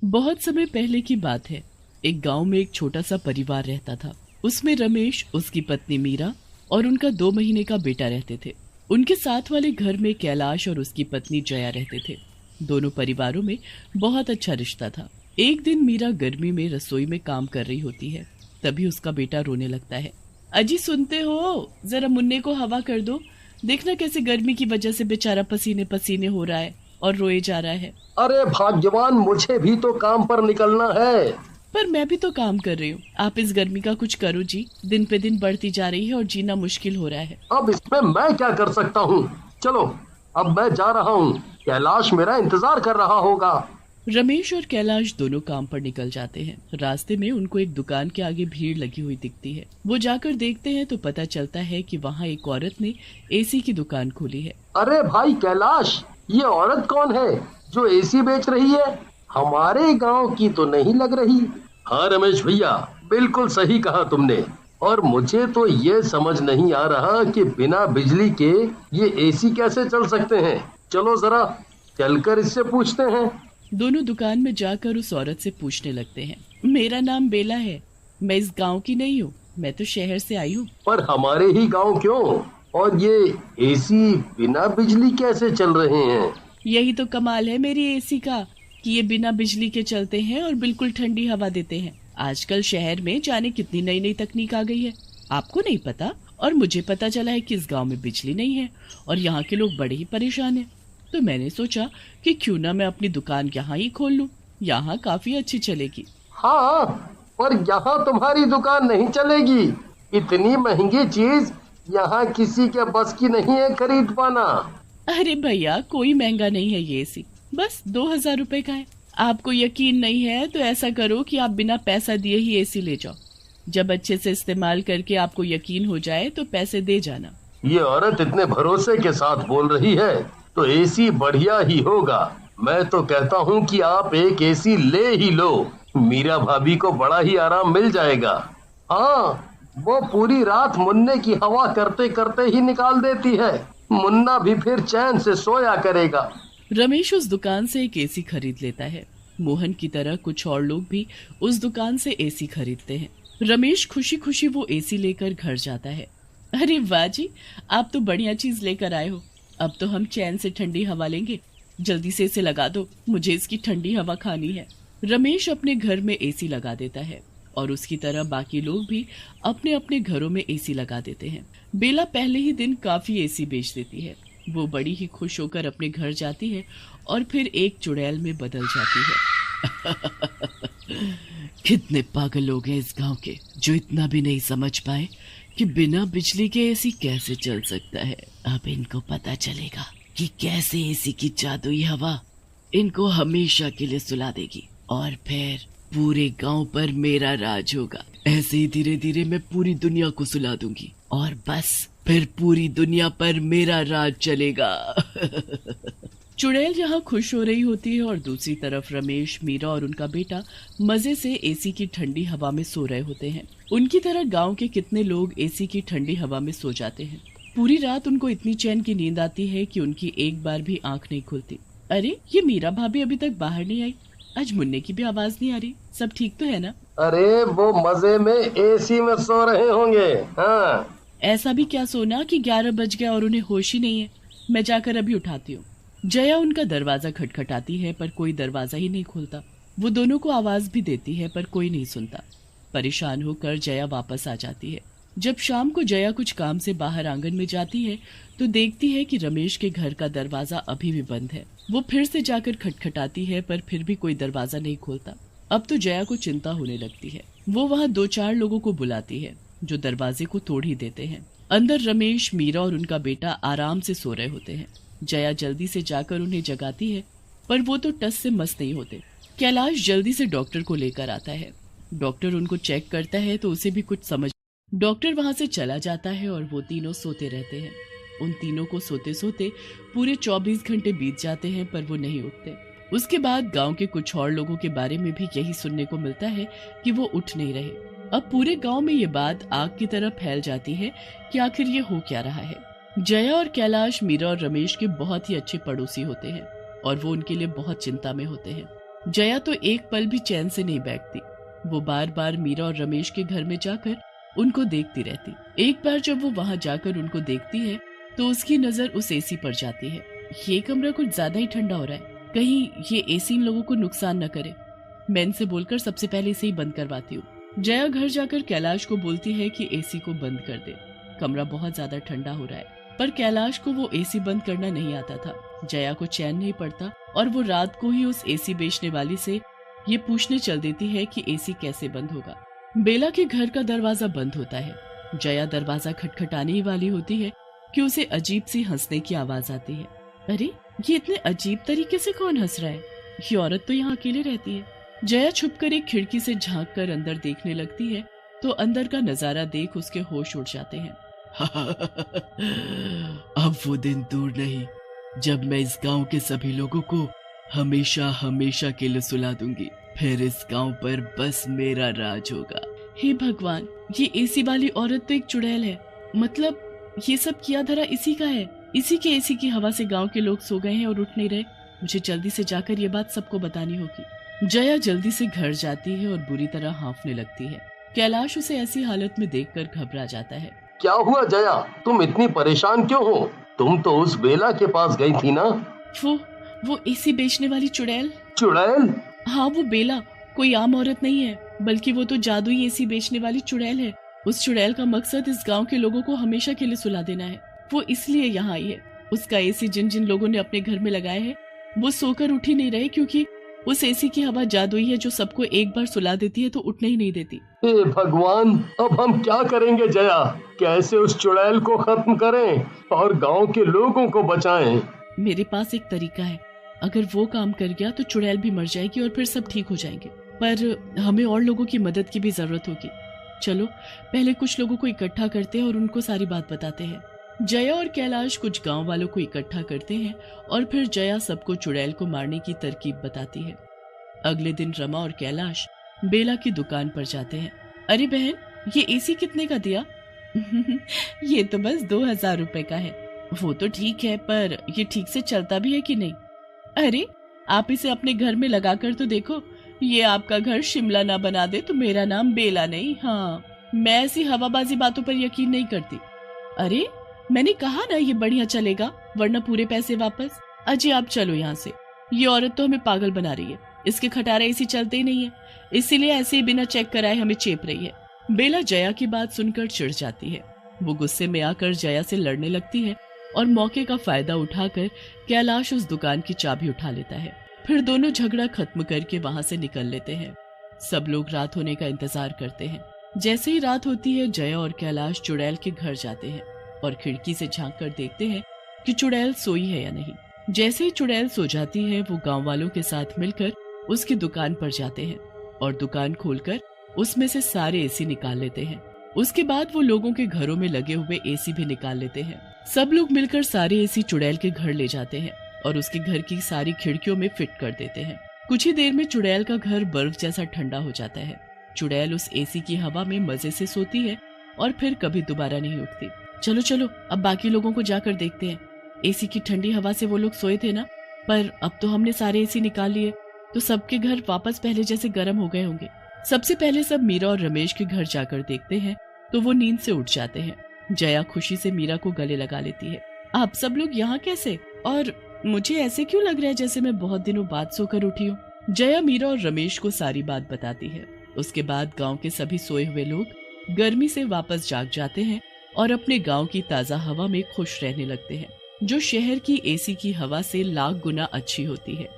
बहुत समय पहले की बात है। एक गांव में एक छोटा सा परिवार रहता था। उसमें रमेश, उसकी पत्नी मीरा और उनका 2 महीने का बेटा रहते थे। उनके साथ वाले घर में कैलाश और उसकी पत्नी जया रहते थे। दोनों परिवारों में बहुत अच्छा रिश्ता था। एक दिन मीरा गर्मी में रसोई में काम कर रही होती है, तभी उसका बेटा रोने लगता है। अजी सुनते हो, जरा मुन्ने को हवा कर दो। देखना कैसे गर्मी की वजह से बेचारा पसीने पसीने हो रहा है और रोए जा रहा है। अरे भाग्यवान, मुझे भी तो काम पर निकलना है। पर मैं भी तो काम कर रही हूँ। आप इस गर्मी का कुछ करो जी, दिन पे दिन बढ़ती जा रही है और जीना मुश्किल हो रहा है। अब इसमें मैं क्या कर सकता हूँ। चलो, अब मैं जा रहा हूँ। कैलाश मेरा इंतजार कर रहा होगा। रमेश और कैलाश दोनों काम पर निकल जाते हैं। रास्ते में उनको एक दुकान के आगे भीड़ लगी हुई दिखती है। वो जाकर देखते हैं तो पता चलता है कि वहाँ एक औरत ने एसी की दुकान खोली है। अरे भाई कैलाश, ये औरत कौन है जो एसी बेच रही है? हमारे गांव की तो नहीं लग रही। हाँ रमेश भैया, बिल्कुल सही कहा तुमने। और मुझे तो ये समझ नहीं आ रहा कि बिना बिजली के ये एसी कैसे चल सकते हैं। चलो जरा चलकर इससे पूछते हैं। दोनों दुकान में जाकर उस औरत से पूछने लगते हैं। मेरा नाम बेला है, मैं इस गांव की नहीं हूँ, मैं तो शहर से आई हूँ। पर हमारे ही गांव क्यों? और ये एसी बिना बिजली कैसे चल रहे हैं? यही तो कमाल है मेरी एसी का कि ये बिना बिजली के चलते हैं और बिल्कुल ठंडी हवा देते हैं। आजकल शहर में जाने कितनी नई नई तकनीक आ गई है, आपको नहीं पता। और मुझे पता चला है कि इस गांव में बिजली नहीं है और यहाँ के लोग बड़े ही परेशान हैं। तो मैंने सोचा कि क्यों ना मैं अपनी दुकान यहाँ ही खोल लूँ, यहाँ काफी अच्छी चलेगी। हाँ, पर यहाँ तुम्हारी दुकान नहीं चलेगी। इतनी महंगी चीज यहाँ किसी के बस की नहीं है खरीद पाना। अरे भैया, कोई महंगा नहीं है ये एसी, बस 2000 रुपए का है। आपको यकीन नहीं है तो ऐसा करो कि आप बिना पैसा दिए ही एसी ले जाओ। जब अच्छे से इस्तेमाल करके आपको यकीन हो जाए तो पैसे दे जाना। ये औरत इतने भरोसे के साथ बोल रही है तो एसी बढ़िया ही होगा। मैं तो कहता हूँ कि आप एक एसी ले ही लो। मीरा भाभी को बड़ा ही आराम मिल जाएगा। हाँ, वो पूरी रात मुन्ने की हवा करते करते ही निकाल देती है। मुन्ना भी फिर चैन से सोया करेगा। रमेश उस दुकान से एक एसी खरीद लेता है। मोहन की तरह कुछ और लोग भी उस दुकान से एसी खरीदते हैं। रमेश खुशी खुशी वो एसी लेकर घर जाता है। अरे वाह जी, आप तो बढ़िया चीज लेकर आए हो। अब तो हम चैन से ठंडी हवा लेंगे। जल्दी से इसे लगा दो, मुझे इसकी ठंडी हवा खानी है। रमेश अपने घर में एसी लगा देता है और उसकी तरह बाकी लोग भी अपने अपने घरों में एसी लगा देते हैं। बेला पहले ही दिन काफी एसी बेच देती है। वो बड़ी ही खुश होकर अपने घर जाती है और फिर एक चुड़ैल में बदल जाती है। कितने पागल लोग हैं इस गांव के जो इतना भी नहीं समझ पाए कि बिना बिजली के एसी कैसे चल सकता है। अब इनको पता चलेगा कि कैसे एसी की जादुई हवा इनको हमेशा के लिए सुला देगी और फिर पूरे गांव पर मेरा राज होगा। ऐसे ही धीरे धीरे मैं पूरी दुनिया को सुला दूंगी और बस फिर पूरी दुनिया पर मेरा राज चलेगा। चुड़ैल यहाँ खुश हो रही होती है और दूसरी तरफ रमेश, मीरा और उनका बेटा मजे से एसी की ठंडी हवा में सो रहे होते हैं। उनकी तरह गांव के कितने लोग एसी की ठंडी हवा में सो जाते हैं। पूरी रात उनको इतनी चैन की नींद आती है कि उनकी एक बार भी आंख नहीं खुलती। अरे, ये मीरा भाभी अभी तक बाहर नहीं आई। आज मुन्ने की भी आवाज नहीं आ रही। सब ठीक तो है ना? अरे वो मजे में एसी में सो रहे होंगे। हाँ, ऐसा भी क्या सोना कि 11 बज गया और उन्हें होश ही नहीं है। मैं जाकर अभी उठाती हूँ। जया उनका दरवाजा खटखटाती है पर कोई दरवाजा ही नहीं खोलता। वो दोनों को आवाज भी देती है पर कोई नहीं सुनता। परेशान होकर जया वापस आ जाती है। जब शाम को जया कुछ काम से बाहर आंगन में जाती है तो देखती है कि रमेश के घर का दरवाजा अभी भी बंद है। वो फिर से जाकर खटखटाती है पर फिर भी कोई दरवाजा नहीं खोलता। अब तो जया को चिंता होने लगती है। वो वहाँ 2-4 लोगों को बुलाती है जो दरवाजे को तोड़ ही देते हैं। अंदर रमेश, मीरा और उनका बेटा आराम से सो रहे होते हैं। जया जल्दी से जाकर उन्हें जगाती है पर वो तो टस से मस नहीं होते। कैलाश जल्दी से डॉक्टर को लेकर आता है। डॉक्टर उनको चेक करता है तो उसे भी कुछ समझ। डॉक्टर वहां से चला जाता है और वो तीनों सोते रहते हैं। उन तीनों को सोते सोते पूरे 24 घंटे बीत जाते हैं पर वो नहीं उठते। उसके बाद गांव के कुछ और लोगों के बारे में भी यही सुनने को मिलता है कि वो उठ नहीं रहे। अब पूरे गांव में ये बात आग की तरह फैल जाती है कि आखिर ये हो क्या रहा है। जया और कैलाश मीरा और रमेश के बहुत ही अच्छे पड़ोसी होते हैं और वो उनके लिए बहुत चिंता में होते हैं। जया तो एक पल भी चैन से नहीं बैठती। वो बार बार मीरा और रमेश के घर में जाकर उनको देखती रहती। एक बार जब वो वहां जाकर उनको देखती है तो उसकी नजर उस एसी पर जाती है। ये कमरा कुछ ज्यादा ही ठंडा हो रहा है, कहीं ये एसी इन लोगों को नुकसान न करे। मैं इनसे बोलकर सबसे पहले इसे ही बंद करवाती हूँ। जया घर जाकर कैलाश को बोलती है कि एसी को बंद कर दे, कमरा बहुत ज्यादा ठंडा हो रहा है। पर कैलाश को वो एसी बंद करना नहीं आता था। जया को चैन नहीं पड़ता और वो रात को ही उस एसी बेचने वाली से ये पूछने चल देती है कि एसी कैसे बंद होगा। बेला के घर का दरवाजा बंद होता है। जया दरवाजा खटखटाने ही वाली होती है कि उसे अजीब सी हंसने की आवाज आती है। अरे ये इतने अजीब तरीके से कौन हंस रहा है? ये औरत तो यहाँ अकेले रहती है। जया छुपकर एक खिड़की से झांक कर अंदर देखने लगती है तो अंदर का नजारा देख उसके होश उड़ जाते हैं। अब वो दिन दूर नहीं जब मैं इस गांव के सभी लोगों को हमेशा हमेशा के लिए सुला दूंगी। फिर इस गांव पर बस मेरा राज होगा। हे भगवान, ये एसी वाली औरत तो एक चुड़ैल है। मतलब ये सब किया धरा इसी का है। इसी के एसी की हवा से गांव के लोग सो गए हैं और उठ नहीं रहे। मुझे जल्दी से जाकर ये बात सबको बतानी होगी। जया जल्दी से घर जाती है और बुरी तरह हांफने लगती है। कैलाश उसे ऐसी हालत में देखकर घबरा जाता है। क्या हुआ जया, तुम इतनी परेशान क्यों हो? तुम तो उस बेला के पास गई थी ना? वो एसी बेचने वाली चुड़ैल। चुड़ैल? हाँ, वो बेला कोई आम औरत नहीं है, बल्कि वो तो जादुई एसी बेचने वाली चुड़ैल है। उस चुड़ैल का मकसद इस गांव के लोगों को हमेशा के लिए सुला देना है। वो इसलिए यहाँ आई है। उसका एसी जिन जिन लोगों ने अपने घर में लगाए है वो सोकर उठ ही नहीं रहे, क्योंकि उस एसी की हवा जादुई है जो सबको एक बार सुला देती है तो उठने ही नहीं देती। हे भगवान, अब हम क्या करेंगे जया? कैसे उस चुड़ैल को खत्म करें और गांव के लोगों को बचाएं? मेरे पास एक तरीका है। अगर वो काम कर गया तो चुड़ैल भी मर जाएगी और फिर सब ठीक हो जाएंगे। पर हमें और लोगों की मदद की भी जरूरत होगी। चलो पहले कुछ लोगों को इकट्ठा करते हैं और उनको सारी बात बताते हैं। जया और कैलाश कुछ गांव वालों को इकट्ठा करते हैं और फिर जया सबको चुड़ैल को मारने की तरकीब बताती है। अगले दिन रमा और कैलाश बेला की दुकान पर जाते हैं। अरे बहन, ये एसी कितने का दिया? ये तो बस 2000 रुपए का है। वो तो ठीक है, पर ये ठीक से चलता भी है कि नहीं? अरे आप इसे अपने घर में लगा कर तो देखो। ये आपका घर शिमला ना बना दे तो मेरा नाम बेला नहीं। हाँ, मैं ऐसी हवाबाजी बातों पर यकीन नहीं करती। अरे मैंने कहा ना ये बढ़िया चलेगा, वरना पूरे पैसे वापस। अजय आप चलो यहाँ से। ये औरत तो हमें पागल बना रही है। इसके खटारे इसी चलते ही नहीं है, इसीलिए ऐसे ही बिना चेक कराए हमें चेप रही है। बेला जया की बात सुनकर चिढ़ जाती है। वो गुस्से में आकर जया से लड़ने लगती है और मौके का फायदा उठाकर कैलाश उस दुकान की चाबी उठा लेता है। फिर दोनों झगड़ा खत्म करके वहां से निकल लेते हैं। सब लोग रात होने का इंतजार करते हैं। जैसे ही रात होती है जया और कैलाश चुड़ैल के घर जाते हैं और खिड़की से झांक कर देखते हैं कि चुड़ैल सोई है या नहीं। जैसे ही चुड़ैल सो जाती है वो गांव वालों के साथ मिलकर उसकी दुकान पर जाते हैं और दुकान खोलकर उसमें से सारे एसी निकाल लेते हैं। उसके बाद वो लोगों के घरों में लगे हुए एसी भी निकाल लेते हैं। सब लोग मिलकर सारे एसी चुड़ैल के घर ले जाते हैं और उसके घर की सारी खिड़कियों में फिट कर देते हैं। कुछ ही देर में चुड़ैल का घर बर्फ जैसा ठंडा हो जाता है। चुड़ैल उस एसी की हवा में मजे से सोती है और फिर कभी दोबारा नहीं उठती। चलो चलो अब बाकी लोगों को जाकर देखते हैं। एसी की ठंडी हवा से वो लोग सोए थे ना, पर अब तो हमने सारे एसी निकाल लिए तो सबके घर वापस पहले जैसे गर्म हो गए होंगे। सबसे पहले सब मीरा और रमेश के घर जाकर देखते हैं तो वो नींद से उठ जाते हैं। जया खुशी से मीरा को गले लगा लेती है। आप सब लोग यहाँ कैसे? और मुझे ऐसे क्यों लग रहा है जैसे मैं बहुत दिनों बाद सोकर उठी हूँ? जया मीरा और रमेश को सारी बात बताती है। उसके बाद गांव के सभी सोए हुए लोग गर्मी से वापस जाग जाते हैं और अपने गांव की ताजा हवा में खुश रहने लगते हैं, जो शहर की एसी की हवा से लाख गुना अच्छी होती है।